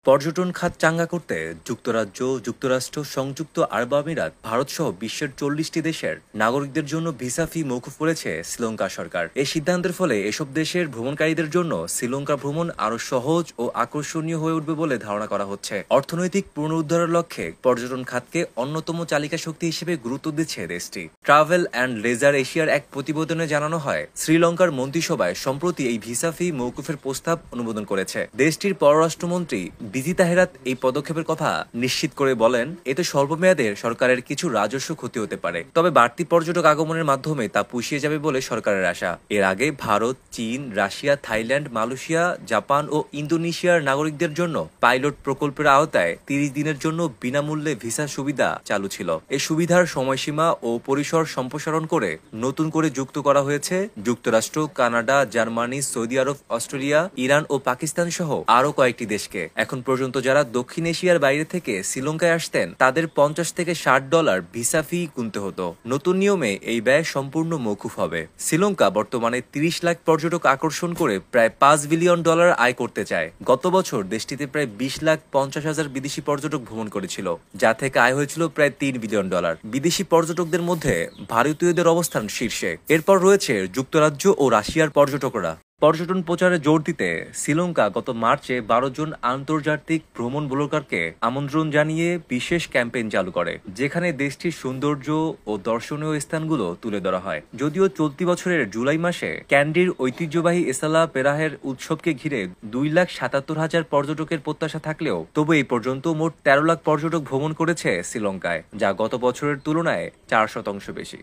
পর্যটন খাত চাঙ্গা করতে যুক্তরাজ্য, যুক্তরাষ্ট্র, সংযুক্ত আরব আমিরাত, ভারতসহ বিশ্বের ৪০টি দেশের নাগরিকদের জন্য ভিসা ফি মওকুফ করেছে শ্রীলঙ্কা সরকার। এই সিদ্ধান্তের ফলে এসব দেশের ভ্রমণকারীদের জন্য শ্রীলঙ্কা ভ্রমণ আরও সহজ ও আকর্ষণীয় হয়ে উঠবে বলে ধারণা করা হচ্ছে। অর্থনৈতিক পুনরুদ্ধারের লক্ষ্যে পর্যটন খাতকে অন্যতম চালিকা শক্তি হিসেবে গুরুত্ব দিচ্ছে দেশটি। ট্রাভেল অ্যান্ড লেজার এশিয়ার এক প্রতিবেদনে জানানো হয়, শ্রীলঙ্কার মন্ত্রিসভায় সম্প্রতি এই ভিসা ফি মওকুফের প্রস্তাব অনুমোদন করেছে। দেশটির পররাষ্ট্রমন্ত্রী বিজিতা হেরাত এই পদক্ষেপের কথা নিশ্চিত করে বলেন, এতে স্বল্পমেয়াদে সরকারের কিছু রাজস্ব ক্ষতি হতে পারে, তবে বাড়তি পর্যটক আগমনের মাধ্যমে তা পুষিয়ে যাবে বলে সরকারের আশা। এর আগে ভারত, চীন, রাশিয়া, থাইল্যান্ড, মালয়েশিয়া, জাপান ও ইন্দোনেশিয়ার নাগরিকদের জন্য পাইলট প্রকল্পের আওতায় ৩০ দিনের জন্য বিনামূল্যে ভিসা সুবিধা চালু ছিল। এই সুবিধার সময়সীমা ও পরিসর সম্প্রসারণ করে নতুন করে যুক্ত করা হয়েছে যুক্তরাষ্ট্র, কানাডা, জার্মানি, সৌদি আরব, অস্ট্রেলিয়া, ইরান ও পাকিস্তান সহ আরও কয়েকটি দেশকে। এখন পর্যন্ত যারা দক্ষিণ এশিয়ার বাইরে থেকে শ্রীলঙ্কায় আসতেন তাদের $৫০ থেকে $৬০ ভিসা ফি গুনতে হতো। নতুন নিয়মে এই ব্যয় সম্পূর্ণ মওকুফ হবে। শ্রীলঙ্কা বর্তমানে ৩০ লাখ পর্যটক আকর্ষণ করে প্রায় $৫ বিলিয়ন আয় করতে চায়। গত বছর দেশটিতে প্রায় ২০,৫০,০০০ বিদেশি পর্যটক ভ্রমণ করেছিল, যা থেকে আয় হয়েছিল প্রায় $৩ বিলিয়ন। বিদেশি পর্যটকদের মধ্যে ভারতীয়দের অবস্থান শীর্ষে, এরপর রয়েছে যুক্তরাজ্য ও রাশিয়ার পর্যটকরা। পর্যটন প্রচারে জোর দিতে শ্রীলঙ্কা গত মার্চে ১২ জন আন্তর্জাতিক ভ্রমণ ব্লগারকে আমন্ত্রণ জানিয়ে বিশেষ ক্যাম্পেইন চালু করে, যেখানে দেশটির সৌন্দর্য ও দর্শনীয় স্থানগুলো তুলে ধরা হয়। যদিও চলতি বছরের জুলাই মাসে ক্যান্ডির ঐতিহ্যবাহী এসালা পেরাহের উৎসবকে ঘিরে ২,৭৭,০০০ পর্যটকের প্রত্যাশা থাকলেও তবু এই পর্যন্ত মোট ১৩ লাখ পর্যটক ভ্রমণ করেছে শ্রীলঙ্কায়, যা গত বছরের তুলনায় ৪% বেশি।